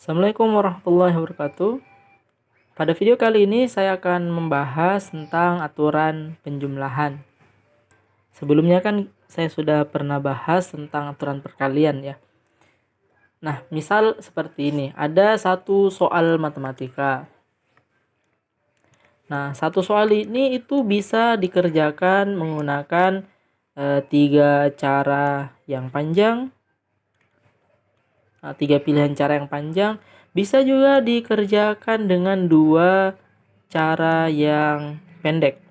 Assalamualaikum warahmatullahi wabarakatuh. Pada video kali ini saya akan membahas tentang aturan penjumlahan. Sebelumnya kan saya sudah pernah bahas tentang aturan perkalian ya. Nah, misal seperti ini, ada satu soal matematika. Nah, satu soal ini itu bisa dikerjakan menggunakan 3 cara yang panjang. Nah, 3 pilihan cara yang panjang. Bisa juga dikerjakan dengan 2 cara yang pendek.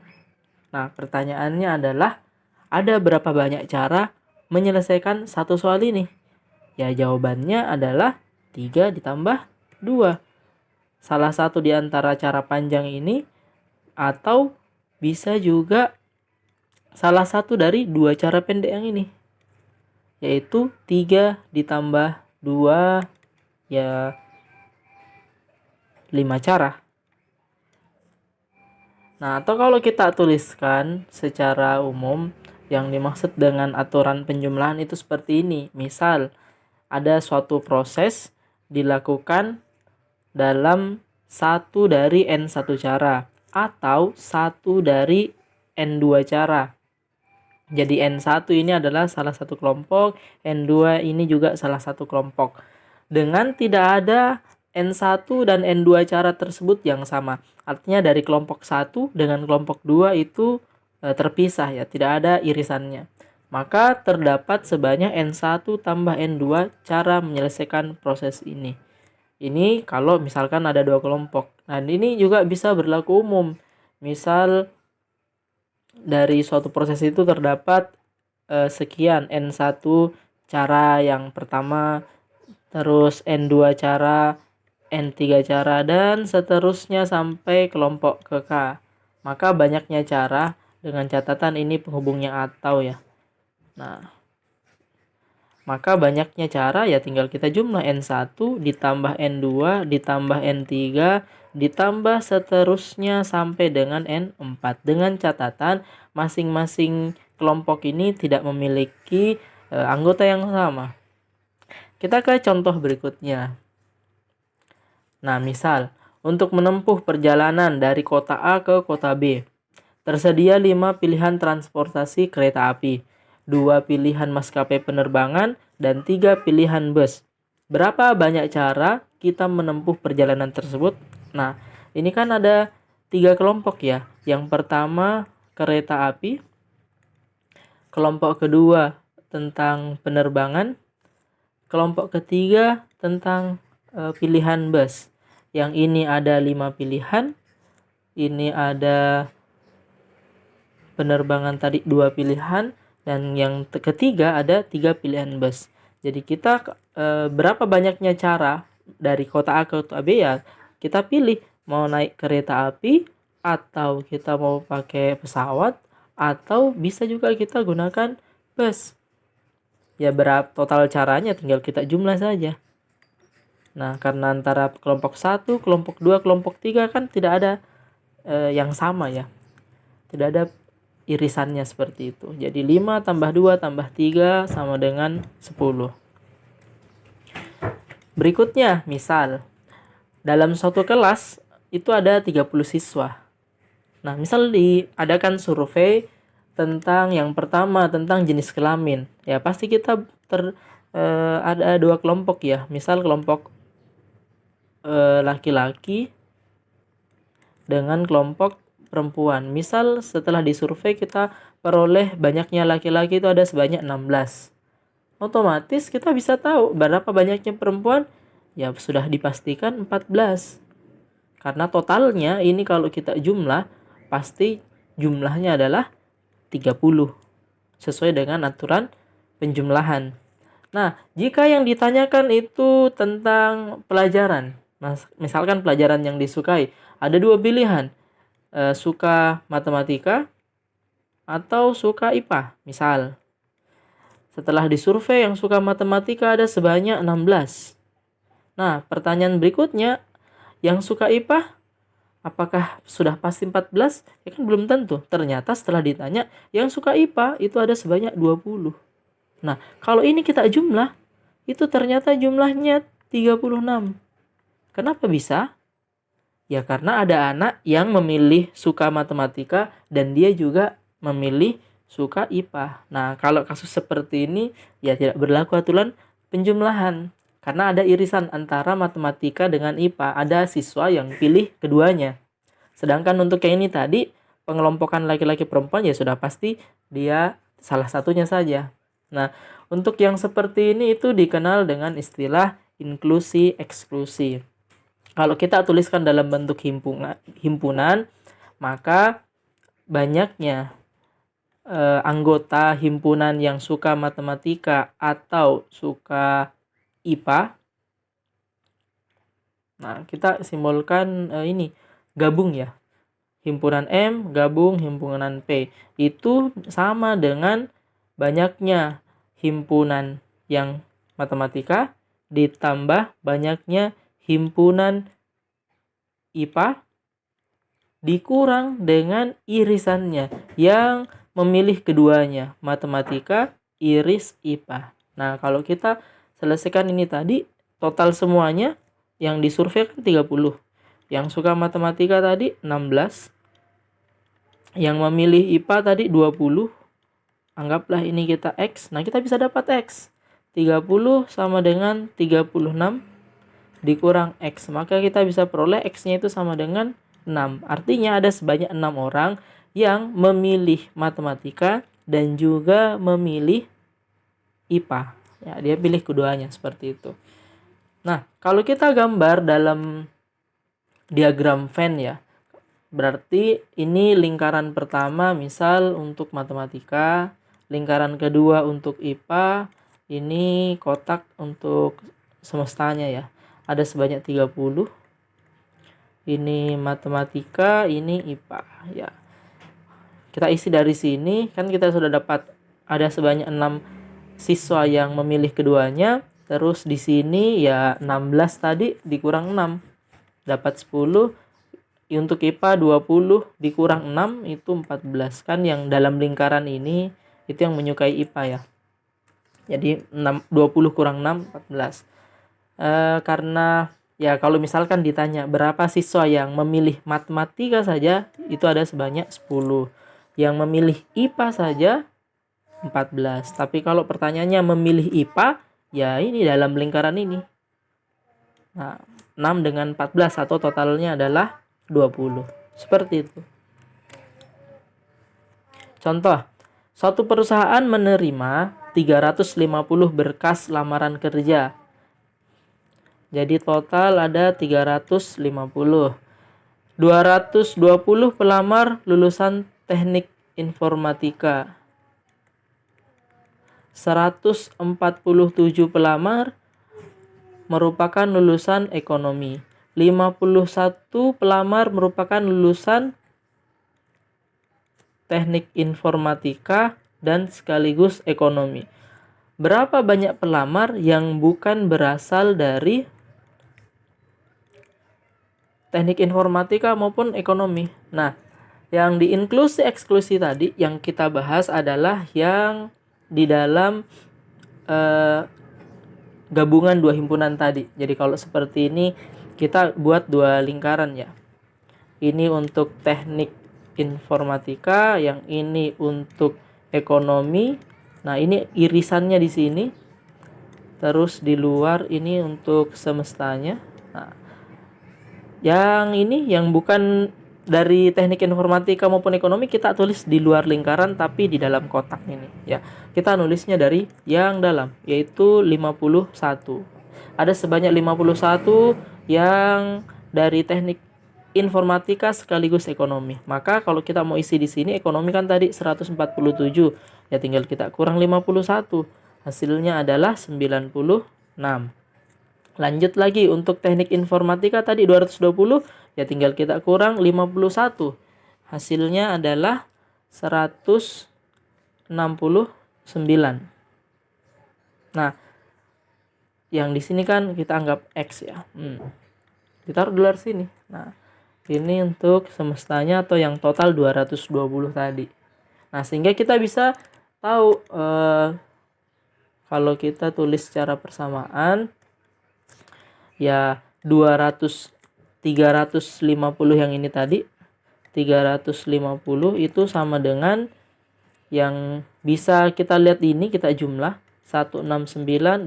Nah, pertanyaannya adalah ada berapa banyak cara menyelesaikan satu soal ini? Ya, jawabannya adalah 3 ditambah 2. Salah satu di antara cara panjang ini, atau bisa juga salah satu dari 2 cara pendek yang ini, yaitu 3 ditambah 2, ya 5 cara. Nah, atau kalau kita tuliskan secara umum, yang dimaksud dengan aturan penjumlahan itu seperti ini. Misal, ada suatu proses dilakukan dalam 1 dari N1 cara atau 1 dari N2 cara. Jadi N1 ini adalah salah satu kelompok, N2 ini juga salah satu kelompok. Dengan tidak ada N1 dan N2 cara tersebut yang sama. Artinya dari kelompok 1 dengan kelompok 2 itu terpisah ya, tidak ada irisannya. Maka terdapat sebanyak N1 tambah N2 cara menyelesaikan proses ini. Ini kalau misalkan ada 2 kelompok. Nah, ini juga bisa berlaku umum. Misal dari suatu proses itu terdapat sekian N1 cara yang pertama, terus N2 cara, N3 cara, dan seterusnya sampai kelompok ke K. Maka banyaknya cara dengan catatan ini penghubungnya atau ya. Nah, maka banyaknya cara ya tinggal kita jumlah N1 ditambah N2 ditambah N3 ditambah seterusnya sampai dengan N4. Dengan catatan masing-masing kelompok ini tidak memiliki anggota yang sama. Kita ke contoh berikutnya. Nah, misal untuk menempuh perjalanan dari kota A ke kota B, tersedia 5 pilihan transportasi kereta api, 2 pilihan maskapai penerbangan, dan 3 pilihan bus. Berapa banyak cara kita menempuh perjalanan tersebut? Nah, ini kan ada 3 kelompok ya. Yang pertama kereta api, kelompok kedua tentang penerbangan, kelompok ketiga tentang pilihan bus. Yang ini ada 5 pilihan, ini ada penerbangan tadi 2 pilihan, dan yang ketiga ada 3 pilihan bus. Jadi kita berapa banyaknya cara dari kota A ke kota B ya kita pilih mau naik kereta api atau kita mau pakai pesawat atau bisa juga kita gunakan bus. Ya berapa total caranya tinggal kita jumlah saja. Nah, karena antara kelompok 1, kelompok 2, kelompok 3 kan tidak ada yang sama ya. Tidak ada irisannya seperti itu. Jadi 5 tambah 2 tambah 3 sama dengan 10. Berikutnya, misal dalam suatu kelas itu ada 30 siswa. Nah, misal diadakan survei tentang yang pertama tentang jenis kelamin. Ya, pasti kita ada 2 kelompok ya. Misal kelompok laki-laki dengan kelompok perempuan. Misal setelah disurvei kita peroleh banyaknya laki-laki itu ada sebanyak 16. Otomatis kita bisa tahu berapa banyaknya perempuan. Ya sudah dipastikan 14. Karena totalnya ini kalau kita jumlah pasti jumlahnya adalah 30. Sesuai dengan aturan penjumlahan. Nah, jika yang ditanyakan itu tentang pelajaran. Misalkan pelajaran yang disukai. Ada 2 pilihan. Suka matematika atau suka IPA. Misal, setelah disurvei yang suka matematika ada sebanyak 16. Nah, pertanyaan berikutnya, yang suka IPA apakah sudah pasti 14? Ya kan belum tentu. Ternyata setelah ditanya, yang suka IPA itu ada sebanyak 20. Nah, kalau ini kita jumlah, itu ternyata jumlahnya 36. Kenapa bisa? Ya karena ada anak yang memilih suka matematika dan dia juga memilih suka IPA. Nah, kalau kasus seperti ini ya tidak berlaku aturan penjumlahan. Karena ada irisan antara matematika dengan IPA. Ada siswa yang pilih keduanya. Sedangkan untuk yang ini tadi, pengelompokan laki-laki perempuan ya sudah pasti dia salah satunya saja. Nah, untuk yang seperti ini itu dikenal dengan istilah inklusi eksklusi. Kalau kita tuliskan dalam bentuk himpunan, maka banyaknya anggota himpunan yang suka matematika atau suka IPA. Nah, kita simbolkan ini gabung ya. Himpunan M gabung himpunan P. Itu sama dengan banyaknya himpunan yang matematika ditambah banyaknya himpunan IPA dikurang dengan irisannya yang memilih keduanya, matematika iris IPA. Nah, kalau kita selesaikan ini tadi, total semuanya yang disurvei kan 30. Yang suka matematika tadi 16. Yang memilih IPA tadi 20. Anggaplah ini kita X. Nah, kita bisa dapat X. 30 sama dengan 36 dikurang X. Maka kita bisa peroleh X-nya itu sama dengan 6. Artinya ada sebanyak 6 orang yang memilih matematika dan juga memilih IPA. Ya, dia pilih keduanya seperti itu. Nah, kalau kita gambar dalam diagram Venn ya, berarti ini lingkaran pertama misal untuk matematika, lingkaran kedua untuk IPA, ini kotak untuk semestanya ya. Ada sebanyak 30. Ini matematika, ini IPA ya. Kita isi dari sini, kan kita sudah dapat ada sebanyak 6 siswa yang memilih keduanya. Terus di sini ya 16 tadi dikurang 6. Dapat 10. Untuk IPA 20 dikurang 6 itu 14. Kan yang dalam lingkaran ini itu yang menyukai IPA ya. Jadi 20 kurang 6, 14. Karena ya kalau misalkan ditanya berapa siswa yang memilih matematika saja, itu ada sebanyak 10. Yang memilih IPA saja 14. Tapi kalau pertanyaannya memilih IPA, ya ini dalam lingkaran ini. Nah, 6 dengan 14 atau totalnya adalah 20. Seperti itu. Contoh, suatu perusahaan menerima 350 berkas lamaran kerja. Jadi total ada 350. 220 pelamar lulusan teknik informatika. 147 pelamar merupakan lulusan ekonomi. 51 pelamar merupakan lulusan teknik informatika dan sekaligus ekonomi. Berapa banyak pelamar yang bukan berasal dari teknik informatika maupun ekonomi? Nah, yang di inklusi eksklusi tadi yang kita bahas adalah yang di dalam gabungan dua himpunan tadi. Jadi kalau seperti ini kita buat dua lingkaran ya. Ini untuk teknik informatika, yang ini untuk ekonomi. Nah, ini irisannya di sini. Terus di luar ini untuk semestanya. Nah, yang ini yang bukan dari teknik informatika maupun ekonomi kita tulis di luar lingkaran tapi di dalam kotak ini ya. Kita nulisnya dari yang dalam yaitu 51. Ada sebanyak 51 yang dari teknik informatika sekaligus ekonomi. Maka kalau kita mau isi di sini ekonomi kan tadi 147. Ya tinggal kita kurang 51. Hasilnya adalah 96. Lanjut lagi untuk teknik informatika tadi 220, ya tinggal kita kurang 51. Hasilnya adalah 169. Nah, yang di sini kan kita anggap X ya. Ditaruh di luar sini. Nah, ini untuk semestanya atau yang total 220 tadi. Nah, sehingga kita bisa tahu kalau kita tulis secara persamaan ya 200 350 yang ini tadi, 350 itu sama dengan yang bisa kita lihat ini, kita jumlah 169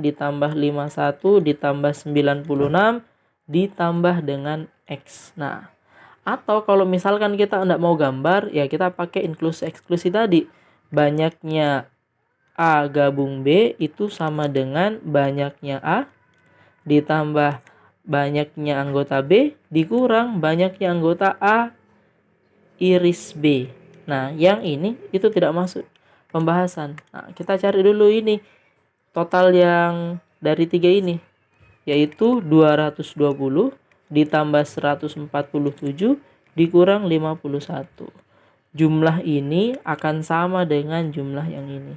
ditambah 51 ditambah 96 ditambah dengan X. Nah, atau kalau misalkan kita enggak mau gambar, ya kita pakai inklusi eksklusi tadi. Banyaknya A gabung B itu sama dengan banyaknya A ditambah banyaknya anggota B dikurang banyaknya anggota A iris B. Nah, yang ini itu tidak masuk pembahasan. Nah, kita cari dulu ini total yang dari 3 ini, yaitu 220 ditambah 147 dikurang 51. Jumlah ini akan sama dengan jumlah yang ini.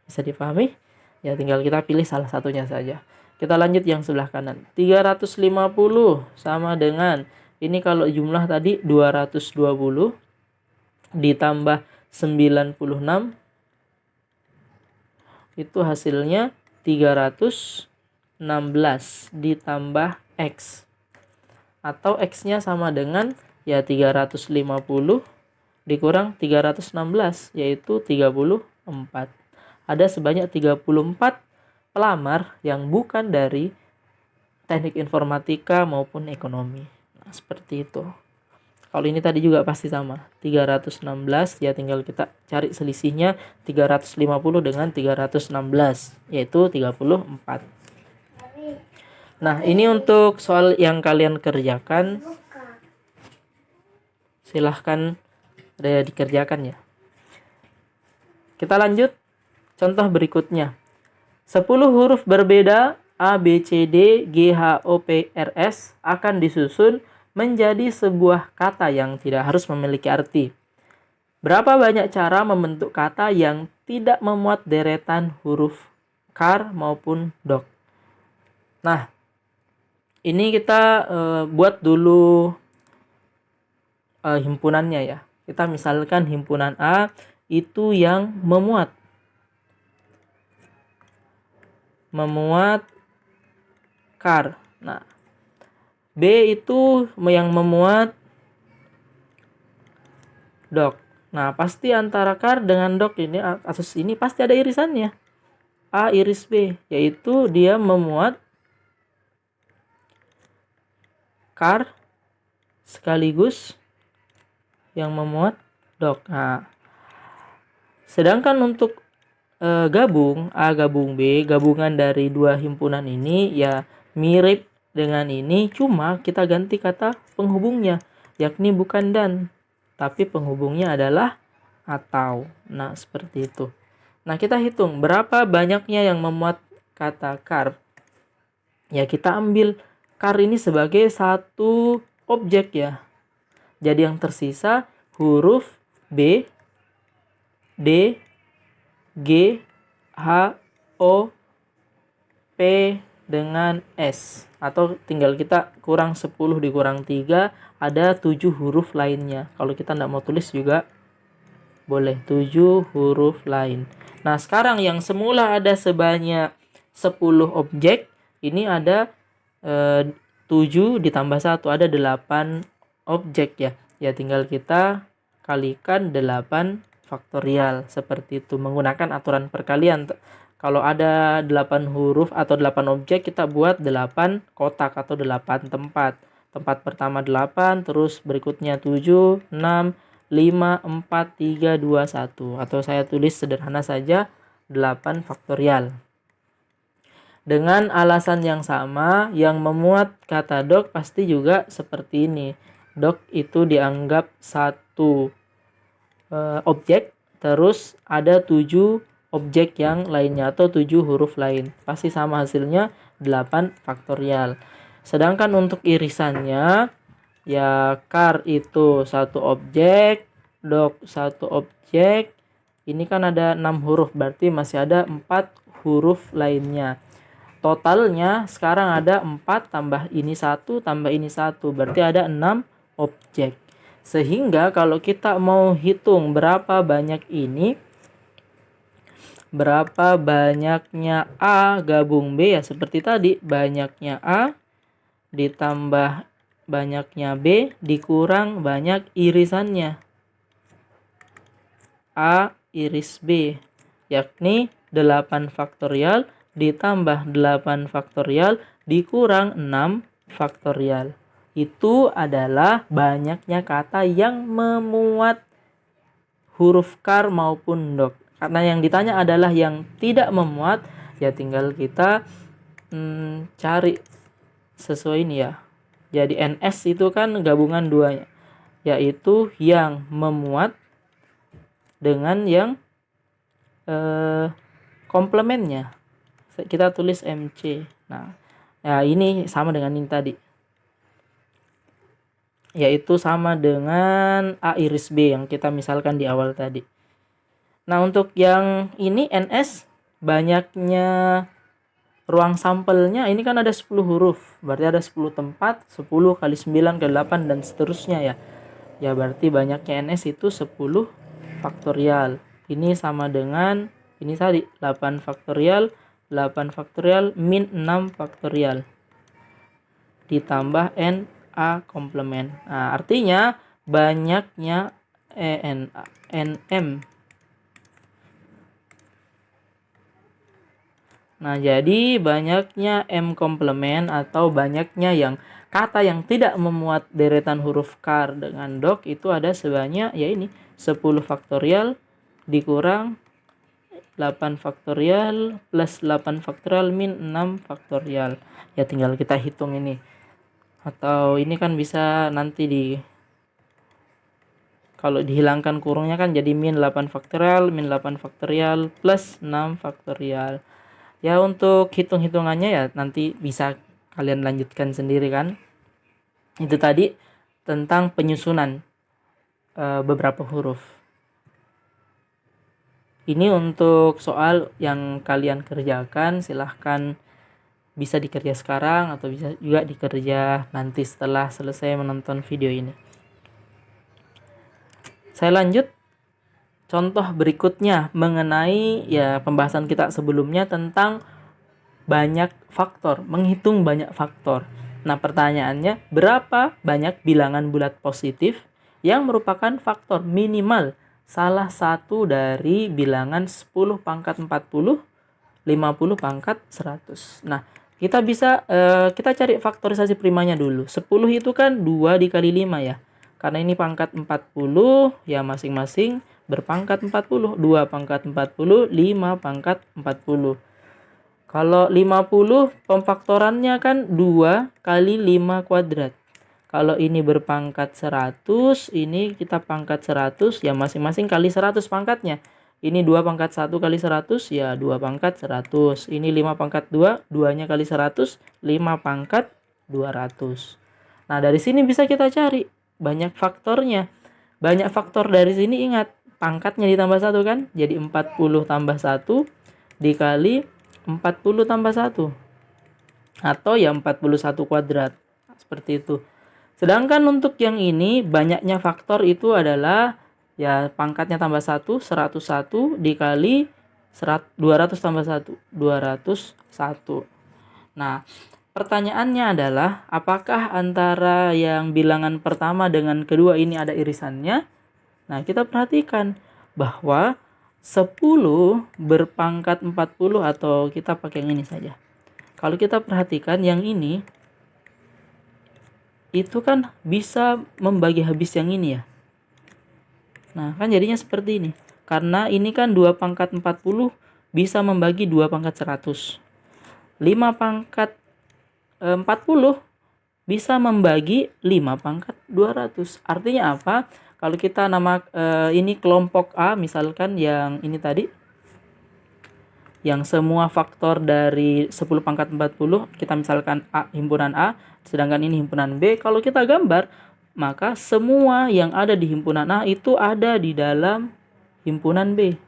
Bisa dipahami? Ya, tinggal kita pilih salah satunya saja. Kita lanjut yang sebelah kanan. 350 sama dengan, ini kalau jumlah tadi 220 ditambah 96, itu hasilnya 316 ditambah X. Atau X-nya sama dengan ya 350 dikurang 316, yaitu 34. Ada sebanyak 34 pelamar yang bukan dari teknik informatika maupun ekonomi. Nah, seperti itu. Kalau ini tadi juga pasti sama. 316, ya tinggal kita cari selisihnya 350 dengan 316, yaitu 34. Nah, ini untuk soal yang kalian kerjakan. Silahkan dikerjakan ya. Kita lanjut. Contoh berikutnya. 10 huruf berbeda A, B, C, D, G, H, O, P, R, S akan disusun menjadi sebuah kata yang tidak harus memiliki arti. Berapa banyak cara membentuk kata yang tidak memuat deretan huruf kar maupun dok? Nah, ini kita buat dulu himpunannya ya. Kita misalkan himpunan A itu yang memuat kar. Nah, B itu yang memuat dok. Nah, pasti antara kar dengan dok ini, kasus ini pasti ada irisannya. A iris B, yaitu dia memuat kar sekaligus yang memuat dok. Nah, sedangkan untuk gabung A gabung B, gabungan dari dua himpunan ini ya mirip dengan ini, cuma kita ganti kata penghubungnya, yakni bukan dan, tapi penghubungnya adalah atau. Nah, seperti itu. Nah, kita hitung berapa banyaknya yang memuat kata kar. Ya, kita ambil kar ini sebagai satu objek ya. Jadi yang tersisa huruf B, D, G, H, O, P dengan S. Atau tinggal kita kurang 10 dikurang 3, ada 7 huruf lainnya. Kalau kita tidak mau tulis juga boleh, 7 huruf lain. Nah, sekarang yang semula ada sebanyak 10 objek, ini ada 7 ditambah 1, ada 8 objek ya. Ya, tinggal kita kalikan 8 faktorial seperti itu menggunakan aturan perkalian. Kalau ada 8 huruf atau 8 objek, kita buat 8 kotak atau 8 tempat. Tempat pertama 8, terus berikutnya 7, 6, 5, 4, 3, 2, 1. Atau saya tulis sederhana saja 8 faktorial. Dengan alasan yang sama, yang memuat kata dok pasti juga seperti ini. Dok itu dianggap satu objek, terus ada 7 objek yang lainnya atau 7 huruf lain. Pasti sama hasilnya 8 faktorial. Sedangkan untuk irisannya ya kar itu satu objek, dok satu objek. Ini kan ada 6 huruf, berarti masih ada 4 huruf lainnya. Totalnya sekarang ada 4 tambah ini 1 tambah ini 1, berarti ada 6 objek. Sehingga kalau kita mau hitung berapa banyak ini, Berapa banyaknya A gabung B, ya seperti tadi, banyaknya A ditambah banyaknya B dikurang banyak irisannya. A iris B, yakni 8 faktorial ditambah 8 faktorial dikurang 6 faktorial. Itu adalah banyaknya kata yang memuat huruf kar maupun dok. Karena yang ditanya adalah yang tidak memuat, ya tinggal kita cari sesuai ini ya. Jadi NS itu kan gabungan duanya, yaitu yang memuat dengan yang komplemennya. Kita tulis MC. Nah, ya ini sama dengan ini tadi, yaitu sama dengan A iris B yang kita misalkan di awal tadi. Nah, untuk yang ini NS, banyaknya ruang sampelnya ini kan ada 10 huruf. Berarti ada 10 tempat, 10 kali 9 kali 8 dan seterusnya ya. Ya berarti banyaknya NS itu 10 faktorial. Ini sama dengan ini tadi 8 faktorial, 8 faktorial min 6 faktorial ditambah NA komplement. Nah, artinya banyaknya NM. Nah, jadi banyaknya M komplement atau banyaknya yang kata yang tidak memuat deretan huruf kar dengan dok itu ada sebanyak ya ini 10 faktorial dikurang 8 faktorial plus 8 faktorial min 6 faktorial. Ya tinggal kita hitung ini. Atau ini kan bisa nanti kalau dihilangkan kurungnya kan jadi min 8 faktorial plus 6 faktorial. Ya untuk hitung-hitungannya ya nanti bisa kalian lanjutkan sendiri kan. Itu tadi tentang penyusunan beberapa huruf. Ini untuk soal yang kalian kerjakan, silahkan bisa dikerja sekarang atau bisa juga dikerja nanti setelah selesai menonton video ini. Saya lanjut contoh berikutnya mengenai ya pembahasan kita sebelumnya tentang banyak faktor, menghitung banyak faktor. Nah, pertanyaannya, berapa banyak bilangan bulat positif yang merupakan faktor minimal salah satu dari bilangan 10 pangkat 40, 50 pangkat 100. Nah, kita bisa kita cari faktorisasi primanya dulu. 10 itu kan 2 dikali 5 ya. Karena ini pangkat 40, ya masing-masing berpangkat 40. 2 pangkat 40, 5 pangkat 40. Kalau 50 pemfaktorannya kan 2 kali 5 kuadrat. Kalau ini berpangkat 100, ini kita pangkat 100, ya masing-masing kali 100 pangkatnya. Ini 2 pangkat 1 kali 100, ya 2 pangkat 100. Ini 5 pangkat 2, 2-nya kali 100, 5 pangkat 200. Nah, dari sini bisa kita cari banyak faktornya. Banyak faktor dari sini ingat, pangkatnya ditambah 1 kan? Jadi 40 tambah 1 dikali 40 tambah 1. Atau ya 41 kuadrat. Seperti itu. Sedangkan untuk yang ini banyaknya faktor itu adalah ya pangkatnya tambah 1, 101 dikali 200 tambah 1, 201. Nah, pertanyaannya adalah apakah antara yang bilangan pertama dengan kedua ini ada irisannya? Nah, kita perhatikan bahwa 10 berpangkat 40 atau kita pakai yang ini saja. Kalau kita perhatikan yang ini itu kan bisa membagi habis yang ini ya. Nah, kan jadinya seperti ini. Karena ini kan 2 pangkat 40 bisa membagi 2 pangkat 100. 5 pangkat 40 bisa membagi 5 pangkat 200. Artinya apa? Kalau kita ini kelompok A misalkan yang ini tadi, yang semua faktor dari 10 pangkat 40 kita misalkan A, himpunan A, sedangkan ini himpunan B. Kalau kita gambar, maka semua yang ada di himpunan A itu ada di dalam himpunan B.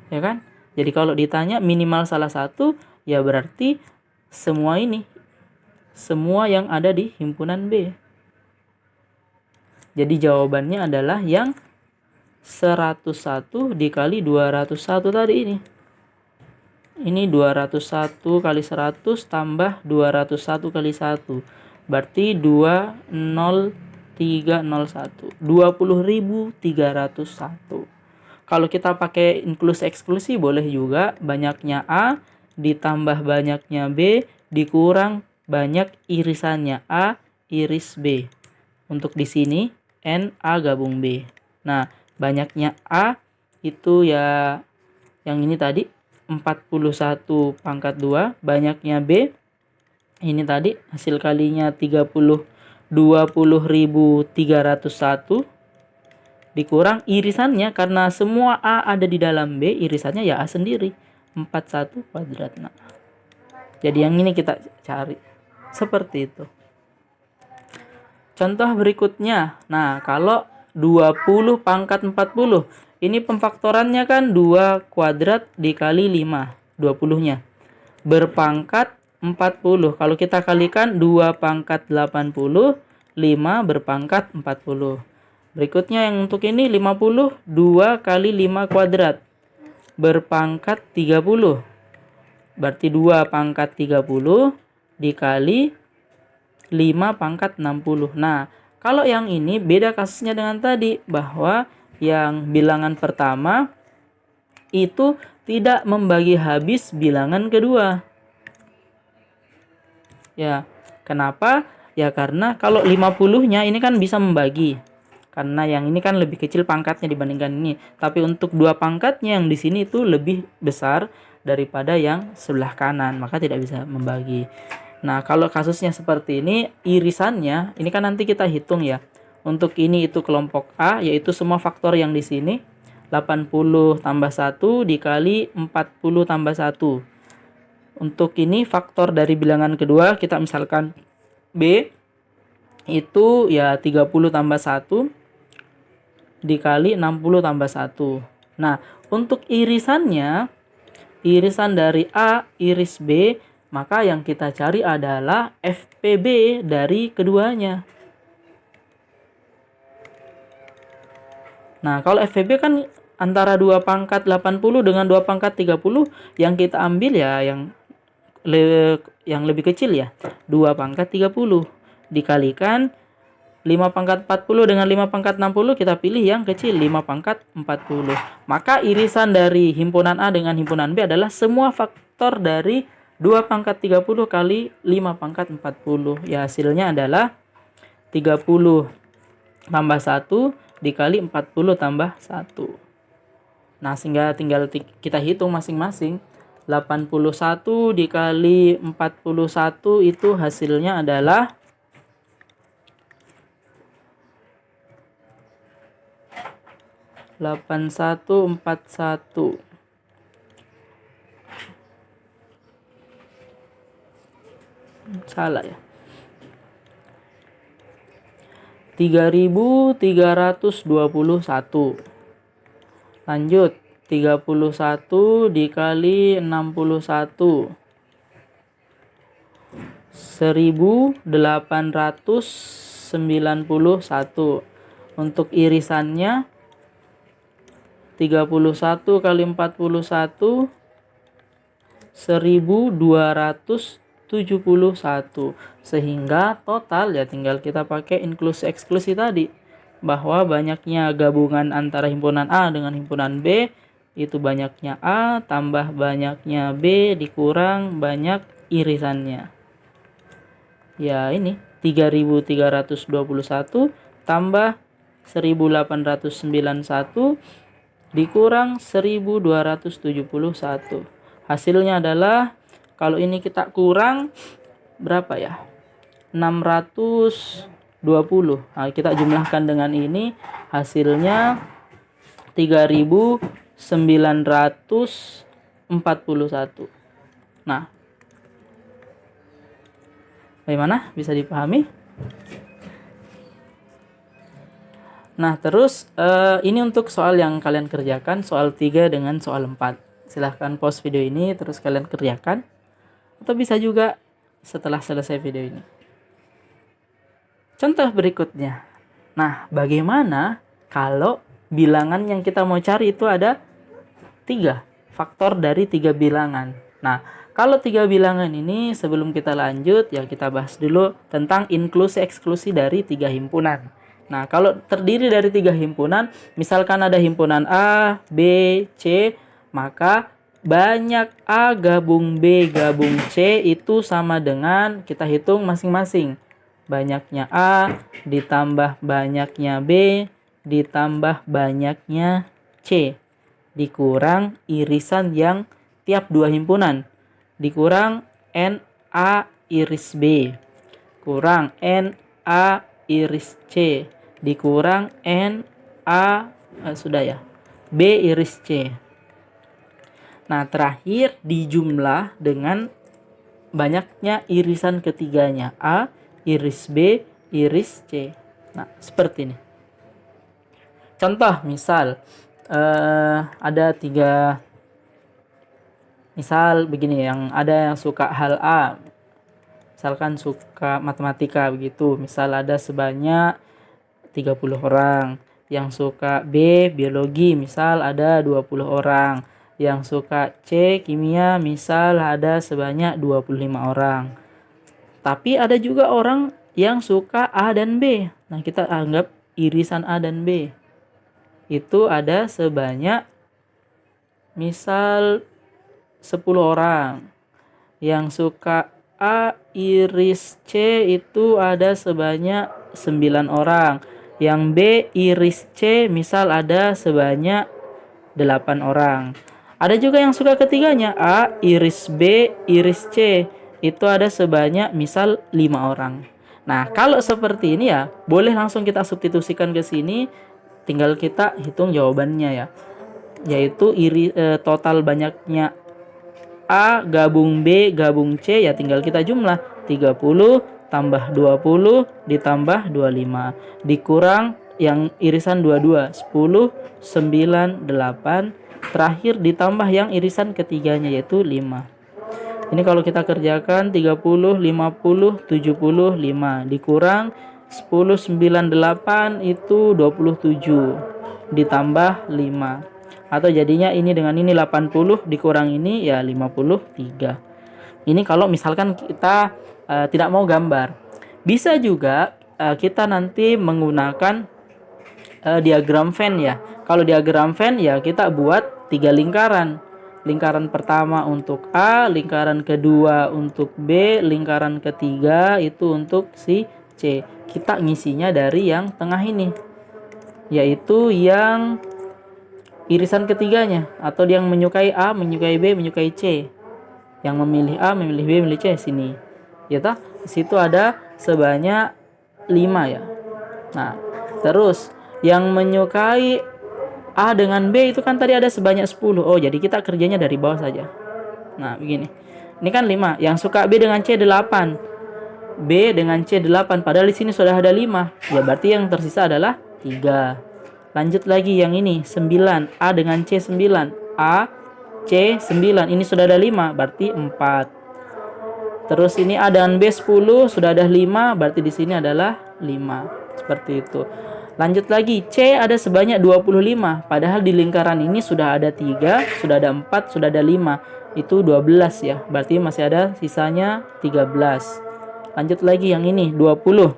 Ya kan? Jadi kalau ditanya minimal salah satu, ya berarti semua yang ada di himpunan B. Jadi jawabannya adalah yang 101 dikali 201 tadi ini. Ini 201 kali 100 tambah 201 kali 1. Berarti 20301. 20.301. Kalau kita pakai inklusi eksklusi boleh juga, banyaknya A ditambah banyaknya B dikurang banyak irisannya A iris B. Untuk di sini N A gabung B. Nah, banyaknya A itu ya yang ini tadi 41 pangkat 2, banyaknya B ini tadi hasil kalinya 20.301 dikurang irisannya, karena semua A ada di dalam B, irisannya ya A sendiri, 41 kuadrat. Nah, jadi yang ini kita cari seperti itu. Contoh berikutnya, nah kalau 20 pangkat 40, ini pemfaktorannya kan 2 kuadrat dikali 5, 20-nya berpangkat 40. Kalau kita kalikan 2 pangkat 80, 5 berpangkat 40. Berikutnya yang untuk ini 50, 2 kali 5 kuadrat berpangkat 30. Berarti 2 pangkat 30 dikali 5 pangkat 60. Nah, kalau yang ini beda kasusnya dengan tadi, bahwa yang bilangan pertama itu tidak membagi habis bilangan kedua. Ya, kenapa? Ya karena kalau 50-nya ini kan bisa membagi. Karena yang ini kan lebih kecil pangkatnya dibandingkan ini. Tapi untuk 2 pangkatnya yang di sini itu lebih besar daripada yang sebelah kanan, maka tidak bisa membagi. Nah, kalau kasusnya seperti ini, irisannya ini kan nanti kita hitung ya. Untuk ini itu kelompok A, yaitu semua faktor yang di sini 80 tambah 1 dikali 40 tambah 1. Untuk ini faktor dari bilangan kedua, kita misalkan B itu ya 30 tambah 1 dikali 60 tambah 1. Nah, untuk irisannya, irisan dari A iris B, maka yang kita cari adalah FPB dari keduanya. Nah, kalau FPB kan antara 2 pangkat 80 dengan 2 pangkat 30, yang kita ambil ya yang lebih kecil ya, 2 pangkat 30 dikalikan 5 pangkat 40 dengan 5 pangkat 60, kita pilih yang kecil 5 pangkat 40. Maka irisan dari himpunan A dengan himpunan B adalah semua faktor dari 2 pangkat 30 kali 5 pangkat 40. Ya, hasilnya adalah 30 tambah 1 dikali 40 tambah 1. Nah, sehingga tinggal kita hitung masing-masing. 81 dikali 41 itu hasilnya adalah 8141. Salah ya. 3321. Lanjut, 31 dikali 61. 1891. Untuk irisannya 31 kali 41 1271. Sehingga total ya tinggal kita pakai inklusi eksklusi tadi, bahwa banyaknya gabungan antara himpunan A dengan himpunan B itu banyaknya A tambah banyaknya B dikurang banyak irisannya. Ya ini 3321 tambah 1891 dikurang 1271. Hasilnya adalah, kalau ini kita kurang berapa ya? 620. Nah, kita jumlahkan dengan ini, hasilnya 3941. Nah, bagaimana? Bisa dipahami? Nah, terus ini untuk soal yang kalian kerjakan, soal 3 dengan soal 4. Silahkan pause video ini terus kalian kerjakan, atau bisa juga setelah selesai video ini. Contoh berikutnya. Nah, bagaimana kalau bilangan yang kita mau cari itu ada 3. Faktor dari 3 bilangan. Nah, kalau 3 bilangan ini sebelum kita lanjut ya kita bahas dulu tentang inklusi eksklusi dari 3 himpunan. Nah, kalau terdiri dari 3 himpunan, misalkan ada himpunan A, B, C, maka banyak A gabung B gabung C itu sama dengan kita hitung masing-masing. Banyaknya A ditambah banyaknya B ditambah banyaknya C dikurang irisan yang tiap 2 himpunan dikurang NA iris B kurang NA iris C dikurang NA sudah ya B iris C. Nah, terakhir dijumlah dengan banyaknya irisan ketiganya A iris B iris C. Nah, seperti ini. Contoh misal ada 3, misal begini, yang suka hal A, misalkan suka matematika begitu, misal ada sebanyak 30 orang, yang suka B biologi misal ada 20 orang, yang suka C kimia misal ada sebanyak 25 orang. Tapi ada juga orang yang suka A dan B. Nah, kita anggap irisan A dan B itu ada sebanyak misal 10 orang. Yang suka A iris C itu ada sebanyak 9 orang. Yang B iris C misal ada sebanyak 8 orang. Ada juga yang suka ketiganya A iris B iris C itu ada sebanyak misal 5 orang. Nah, kalau seperti ini ya boleh langsung kita substitusikan ke sini. Tinggal kita hitung jawabannya ya. Yaitu total banyaknya A gabung B gabung C ya tinggal kita jumlah 30 tambah 20 ditambah 25 dikurang yang irisan 22 10 9 8 terakhir ditambah yang irisan ketiganya yaitu 5. Ini kalau kita kerjakan 30 50 75 dikurang 10 9 8 itu 27 ditambah 5. Atau jadinya ini dengan ini 80 dikurang ini ya 53. Ini kalau misalkan kita tidak mau gambar. Bisa juga kita nanti menggunakan diagram Venn ya. Kalau diagram Venn ya kita buat 3 lingkaran. Lingkaran pertama untuk A, lingkaran kedua untuk B, lingkaran ketiga itu untuk si C. Kita ngisinya dari yang tengah ini, yaitu yang irisan ketiganya atau yang menyukai A, menyukai B, menyukai C. Yang memilih A, memilih B, memilih C sini. Ya toh? Di situ ada sebanyak 5 ya. Nah, terus yang menyukai A dengan B itu kan tadi ada sebanyak 10. Oh, jadi kita kerjanya dari bawah saja. Nah, begini. Ini kan 5. Yang suka B dengan C 8. B dengan C 8. Padahal di sini sudah ada 5. Ya, berarti yang tersisa adalah 3. Lanjut lagi yang ini 9. A dengan C 9. A, C 9. Ini sudah ada 5. Berarti 4. Terus ini A dan B 10. Sudah ada 5. Berarti di sini adalah 5. Seperti itu. Lanjut lagi. C ada sebanyak 25. Padahal di lingkaran ini sudah ada 3. Sudah ada 4. Sudah ada 5. Itu 12 ya. Berarti masih ada sisanya 13. Lanjut lagi yang ini 20.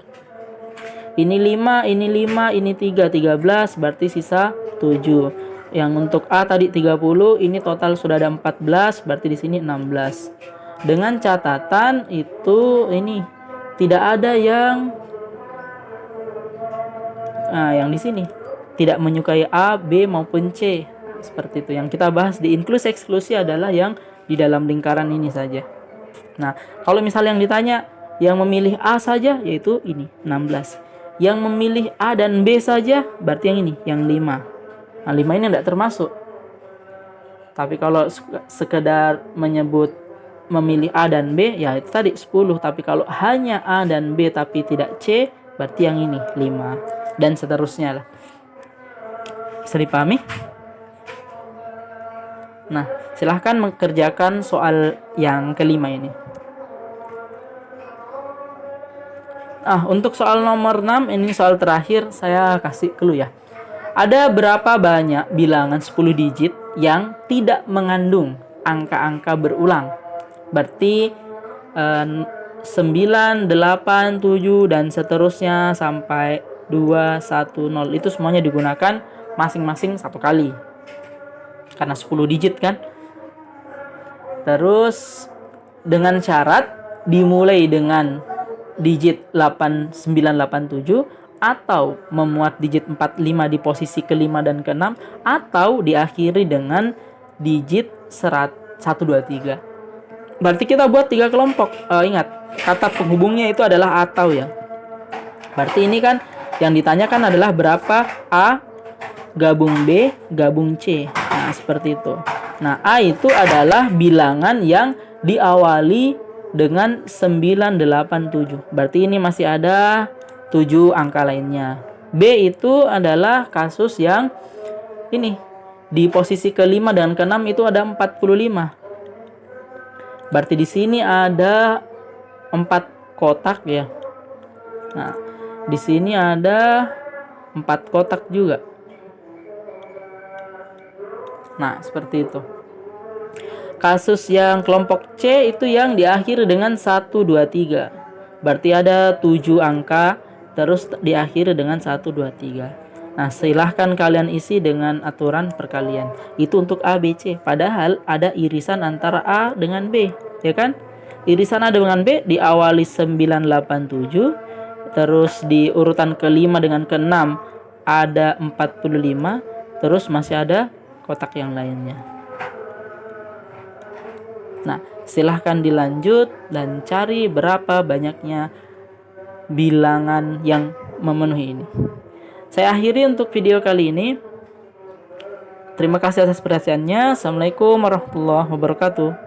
Ini 5, ini 5, ini 3, 13 berarti sisa 7. Yang untuk A tadi 30, ini total sudah ada 14, berarti di sini 16. Dengan catatan itu ini tidak ada yang yang di sini tidak menyukai A, B maupun C. Seperti itu. Yang kita bahas di inklusi eksklusi adalah yang di dalam lingkaran ini saja. Nah, kalau misalnya yang ditanya yang memilih A saja yaitu ini 16. Yang memilih A dan B saja berarti yang ini yang 5. Nah, 5 ini tidak termasuk. Tapi kalau sekedar menyebut memilih A dan B ya itu tadi 10. Tapi kalau hanya A dan B tapi tidak C berarti yang ini 5 dan seterusnya lah. Bisa dipahami? Nah, silahkan mengerjakan soal yang kelima ini. Untuk soal nomor 6 ini soal terakhir saya kasih clue ya. Ada berapa banyak bilangan 10 digit yang tidak mengandung angka-angka berulang? Berarti 9, 8, 7 dan seterusnya sampai 2, 1, 0 itu semuanya digunakan masing-masing satu kali. Karena 10 digit kan. Terus dengan syarat dimulai dengan digit 8987 atau memuat digit 45 di posisi ke-5 dan ke-6 atau diakhiri dengan digit 123. Berarti kita buat 3 kelompok. Ingat, kata penghubungnya itu adalah atau ya. Berarti ini kan yang ditanyakan adalah berapa A gabung B gabung C. Nah, seperti itu. Nah, A itu adalah bilangan yang diawali dengan 987. Berarti ini masih ada 7 angka lainnya. B itu adalah kasus yang ini. Di posisi ke-5 dan ke-6 itu ada 45. Berarti di sini ada 4 kotak ya. Nah, di sini ada 4 kotak juga. Nah, seperti itu. Kasus yang kelompok C itu yang diakhiri dengan 123. Berarti ada 7 angka terus diakhiri dengan 123. Nah, silahkan kalian isi dengan aturan perkalian. Itu untuk A, B, C. Padahal ada irisan antara A dengan B, ya kan? Irisan A dengan B diawali 987, terus di urutan ke-5 dengan ke-6 ada 45, terus masih ada kotak yang lainnya. Nah, silahkan dilanjut dan cari berapa banyaknya bilangan yang memenuhi ini. Saya akhiri untuk video kali ini. Terima kasih atas perhatiannya. Assalamualaikum warahmatullahi wabarakatuh.